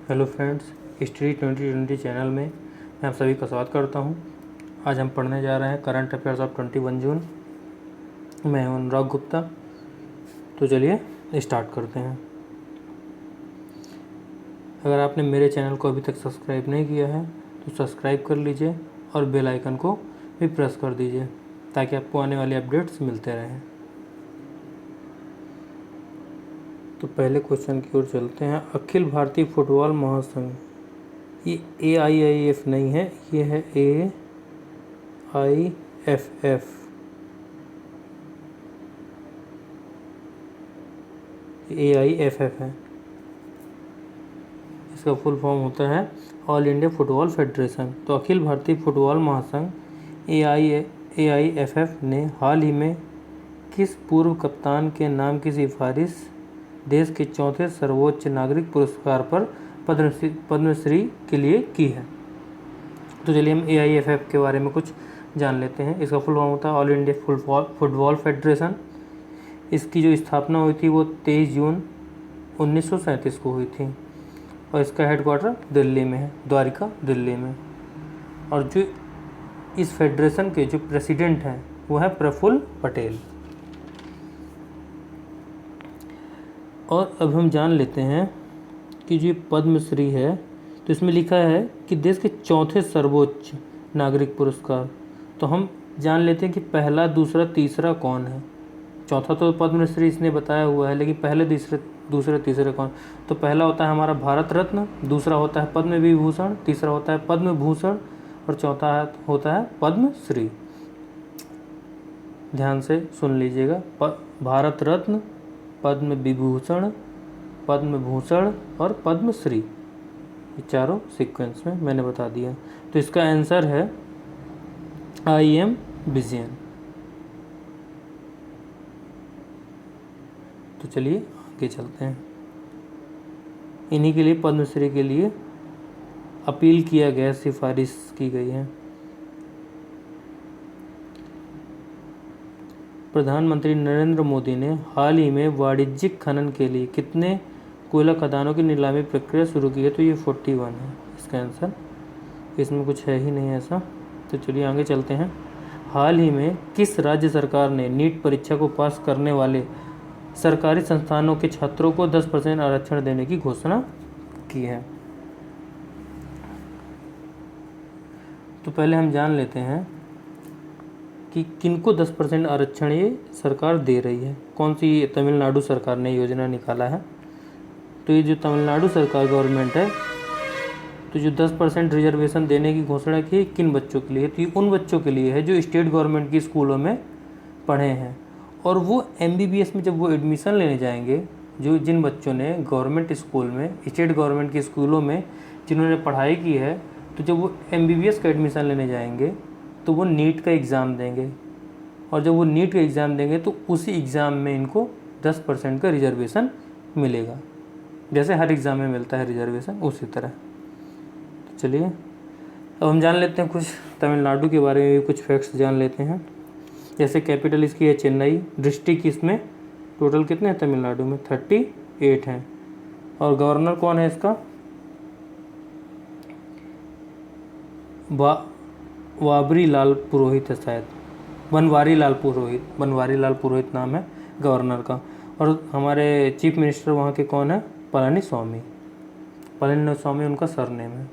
Hello friends, history 2020 channel में मैं आप सभी का स्वागत करता हूं। आज हम पढ़ने जा रहे हैं करंट अफेयर्स ऑफ 21 जून। मैं हूं अनुराग गुप्ता। तो चलिए स्टार्ट करते हैं। अगर आपने मेरे चैनल को अभी तक सब्सक्राइब नहीं किया है तो सब्सक्राइब कर लीजिए और बेल आइकन को भी प्रेस कर दीजिए ताकि आपको आने वाले अपडेट्स मिलते रहें। तो पहले क्वेश्चन की ओर चलते हैं। अखिल भारतीय फुटबॉल महासंघ, ये AIIF नहीं है, ये है AIFF। AIFF है, इसका फुल फॉर्म होता है ऑल इंडिया फुटबॉल फेडरेशन। तो अखिल भारतीय फुटबॉल महासंघ AIFF ने हाल ही में किस पूर्व कप्तान के नाम की सिफारिश देश के चौथे सर्वोच्च नागरिक पुरस्कार पर पद्मश्री के लिए की है? तो चलिए हम AIFF के बारे में कुछ जान लेते हैं। इसका फुल फॉर्म होता है ऑल इंडिया फुटबॉल फेडरेशन। इसकी जो स्थापना हुई थी वो 23 जून 1937 को हुई थी और इसका हेडक्वार्टर दिल्ली में है, द्वारिका दिल्ली में। और जो इस फेडरेशन के जो प्रेसिडेंट हैं वो है प्रफुल्ल पटेल। और अब हम जान लेते हैं कि जो पद्मश्री है तो इसमें लिखा है कि देश के चौथे सर्वोच्च नागरिक पुरस्कार। तो हम जान लेते हैं कि पहला, दूसरा, तीसरा कौन है। चौथा तो पद्मश्री इसने बताया हुआ है, लेकिन पहले, दूसरे, तीसरे कौन? तो पहला होता है हमारा भारत रत्न, दूसरा होता है पद्म विभूषण, तीसरा होता है पद्म भूषण और चौथा होता है पद्मश्री। ध्यान से सुन लीजिएगा, भारत रत्न, पद्म विभूषण, पद्म भूषण और पद्मश्री, ये चारों सीक्वेंस में मैंने बता दिया। तो इसका आंसर है IM विजयन। तो चलिए आगे चलते हैं। इन्हीं के लिए पद्मश्री के लिए अपील किया गया, सिफारिश की गई है। प्रधानमंत्री नरेंद्र मोदी ने हाल ही में वाणिज्यिक खनन के लिए कितने कोयला खदानों की नीलामी प्रक्रिया शुरू की है? तो ये 41 है इसका आंसर, इसमें कुछ है ही नहीं ऐसा। तो चलिए आगे चलते हैं। हाल ही में किस राज्य सरकार ने नीट परीक्षा को पास करने वाले सरकारी संस्थानों के छात्रों को 10% आरक्षण देने की घोषणा की है? तो पहले हम जान लेते हैं कि किनको 10% आरक्षण ये सरकार दे रही है। कौन सी? तमिलनाडु सरकार ने योजना निकाला है। तो ये जो तमिलनाडु सरकार गवर्नमेंट है, तो जो 10% रिजर्वेशन देने की घोषणा की, किन बच्चों के लिए? तो ये उन बच्चों के लिए है जो स्टेट गवर्नमेंट की स्कूलों में पढ़े हैं और वो MBBS में जब वो एडमिशन लेने जाएंगे, जिन बच्चों ने गवर्नमेंट स्कूल में, स्टेट गवर्नमेंट के स्कूलों में जिन्होंने पढ़ाई की है, तो जब वो MBBS का एडमिशन लेने जाएंगे तो वो नीट का एग्ज़ाम देंगे और जब वो नीट का एग्ज़ाम देंगे तो उसी एग्ज़ाम में इनको 10% का रिजर्वेशन मिलेगा। जैसे हर एग्ज़ाम में मिलता है रिजर्वेशन, उसी तरह। तो चलिए अब हम जान लेते हैं कुछ तमिलनाडु के बारे में भी कुछ फैक्ट्स जान लेते हैं। जैसे कैपिटल इसकी है चेन्नई। डिस्ट्रिक्ट इसमें टोटल कितने हैं तमिलनाडु में? 38 हैं। और गवर्नर कौन है इसका? वाबरी लाल पुरोहित है शायद, बनवारी लाल पुरोहित नाम है गवर्नर का। और हमारे चीफ मिनिस्टर वहाँ के कौन है? पलानीस्वामी उनका सरनेम है।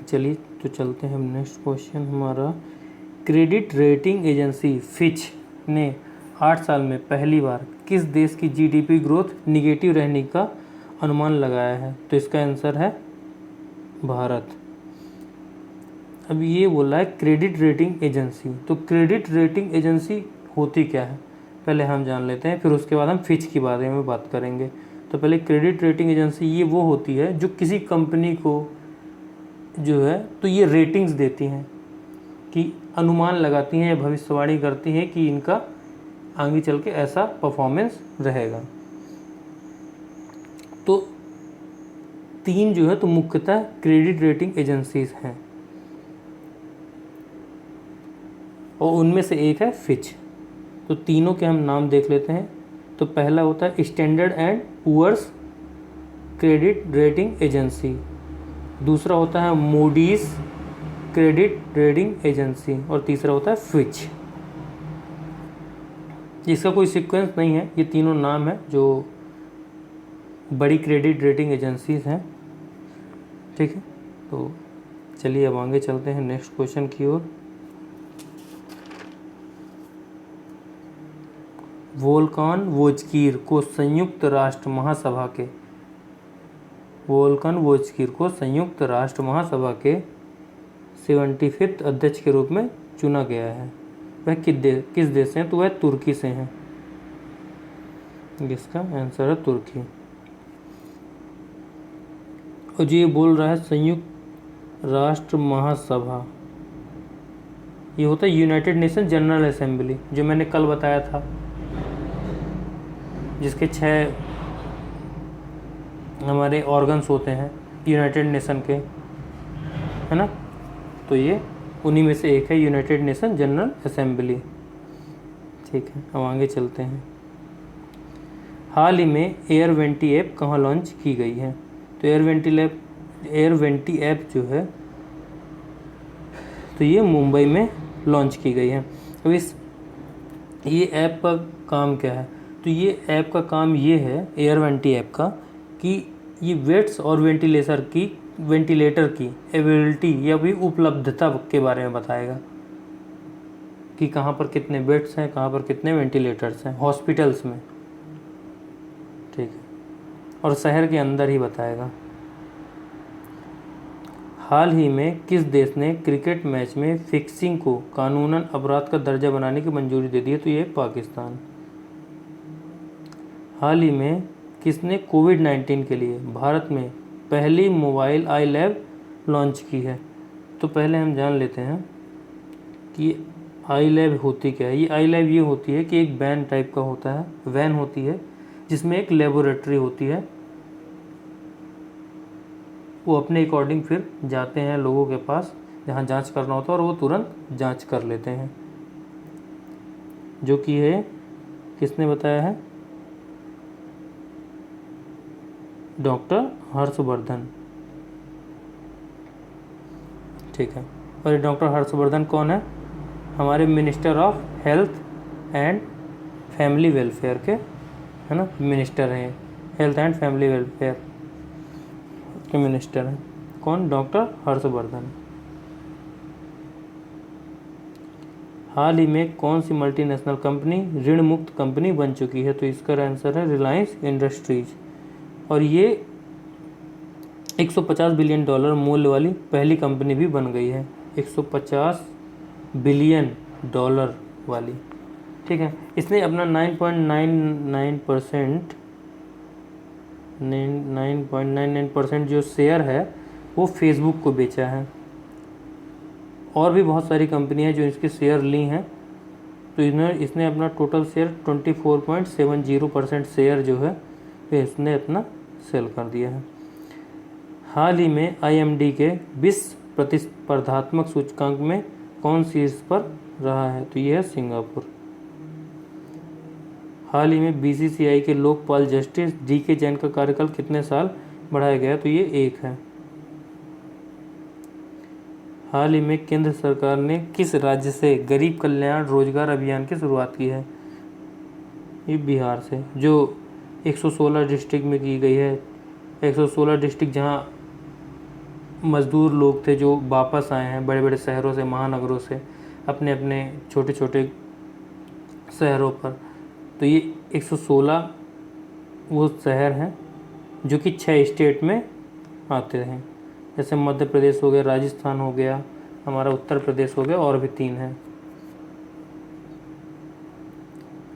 चलिए तो चलते हैं हम नेक्स्ट क्वेश्चन हमारा। क्रेडिट रेटिंग एजेंसी फिच ने 8 साल में पहली बार किस देश की GDP ग्रोथ निगेटिव रहने का अनुमान लगाया है? तो इसका आंसर है भारत। अब ये बोला है क्रेडिट रेटिंग एजेंसी, तो क्रेडिट रेटिंग एजेंसी होती क्या है पहले हम जान लेते हैं, फिर उसके बाद हम फिच के बारे में बात करेंगे। तो पहले क्रेडिट रेटिंग एजेंसी ये वो होती है जो किसी कंपनी को जो है तो ये रेटिंग्स देती हैं, कि अनुमान लगाती हैं या भविष्यवाणी करती हैं कि इनका आगे चल के ऐसा परफॉर्मेंस रहेगा। तो 3 जो है तो मुख्यतः क्रेडिट रेटिंग एजेंसीज हैं और उनमें से एक है फिच। तो तीनों के हम नाम देख लेते हैं। तो पहला होता है Standard and Poor's, credit rating agency, दूसरा होता है मूडीज क्रेडिट रेटिंग एजेंसी, और तीसरा होता है फिच। इसका कोई सीक्वेंस नहीं है, ये तीनों नाम है जो बड़ी क्रेडिट रेटिंग एजेंसीज हैं। ठीक है, तो चलिए अब आगे चलते हैं नेक्स्ट क्वेश्चन की ओर। वोल्कान वोज्कीर को संयुक्त राष्ट्र महासभा के के 75वें अध्यक्ष के रूप में चुना गया है। वह किस देश से हैं? तो वह तुर्की से हैं। इसका आंसर है तुर्की। और जो ये बोल रहा है संयुक्त राष्ट्र महासभा, ये होता है यूनाइटेड नेशन जनरल असेंबली, जो मैंने कल बताया था, जिसके 6 हमारे ऑर्गन्स होते हैं यूनाइटेड नेशन के, है ना। तो ये उन्हीं में से एक है, यूनाइटेड नेशन जनरल असेंबली। ठीक है, अब आगे चलते हैं। हाल ही में एयरवेंटी ऐप कहाँ लॉन्च की गई है? तो एयरवेंटी ऐप जो है, तो ये मुंबई में लॉन्च की गई है। अब ये ऐप का काम क्या है? तो ये ऐप का काम ये है, एयरवेंटी ऐप का, कि ये बेड्स और वेंटिलेटर की अवेलेबिलिटी या भी उपलब्धता के बारे में बताएगा कि कहाँ पर कितने बेड्स हैं, कहाँ पर कितने वेंटिलेटर्स हैं हॉस्पिटल्स में। ठीक है, और शहर के अंदर ही बताएगा। हाल ही में किस देश ने क्रिकेट मैच में फिक्सिंग को कानूनन अपराध का दर्जा बनाने की मंजूरी दे दी है? तो ये पाकिस्तान। हाल ही में किसने कोविड-19 के लिए भारत में पहली मोबाइल आई लैब लॉन्च की है? तो पहले हम जान लेते हैं कि आई लैब होती क्या है। ये आई लैब ये होती है कि एक वैन टाइप का होता है, वैन होती है जिसमें एक लेबोरेटरी होती है। वो अपने अकॉर्डिंग फिर जाते हैं लोगों के पास जहाँ जांच करना होता है, और वो तुरंत जांच कर लेते हैं। जो कि है, किसने बताया है? डॉक्टर हर्षवर्धन। ठीक है, और ये डॉक्टर हर्षवर्धन कौन है? हमारे minister of health and family welfare के, है ना, मिनिस्टर हैं। हेल्थ एंड फैमिली वेलफेयर के मिनिस्टर हैं। कौन? डॉक्टर हर्षवर्धन। हाल ही में कौन सी मल्टीनेशनल कंपनी ऋण मुक्त कंपनी बन चुकी है? तो इसका आंसर है रिलायंस इंडस्ट्रीज, और ये $150 बिलियन मूल्य वाली पहली कंपनी भी बन गई है। $150 बिलियन वाली। ठीक है, इसने अपना 9.99% जो शेयर है वो फेसबुक को बेचा है। और भी बहुत सारी कंपनियां जो इसके शेयर ली हैं, तो इसने अपना टोटल शेयर 24.70% शेयर जो है इसने अपना सेल कर दिया है। हाल ही में IMD के विश्व प्रतिस्पर्धात्मक सूचकांक में कौन शीर्ष पर रहा है? तो ये है सिंगापुर। हाल ही में BCCI के लोकपाल जस्टिस DK जैन का कार्यकाल कितने साल बढ़ाया गया? तो ये 1 है। हाल ही में केंद्र सरकार ने किस राज्य से गरीब कल्याण रोजगार अभियान की शुरुआत की है? ये बिहार से, जो 116 डिस्ट्रिक्ट में की गई है। 116 डिस्ट्रिक्ट जहाँ मज़दूर लोग थे जो वापस आए हैं बड़े बड़े शहरों से, महानगरों से, अपने अपने छोटे छोटे शहरों पर। तो ये 116 वो शहर हैं जो कि 6 स्टेट में आते हैं, जैसे मध्य प्रदेश हो गया, राजस्थान हो गया, हमारा उत्तर प्रदेश हो गया, और भी 3 हैं,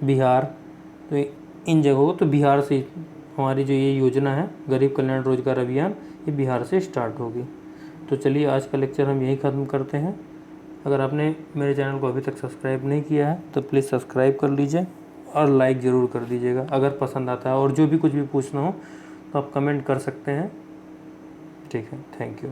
बिहार। तो इन जगहों, तो बिहार से हमारी जो ये योजना है गरीब कल्याण रोजगार अभियान, ये बिहार से स्टार्ट होगी। तो चलिए आज का लेक्चर हम यहीं ख़त्म करते हैं। अगर आपने मेरे चैनल को अभी तक सब्सक्राइब नहीं किया है तो प्लीज़ सब्सक्राइब कर लीजिए और लाइक ज़रूर कर दीजिएगा अगर पसंद आता है। और जो भी कुछ भी पूछना हो तो आप कमेंट कर सकते हैं। ठीक है, थैंक यू।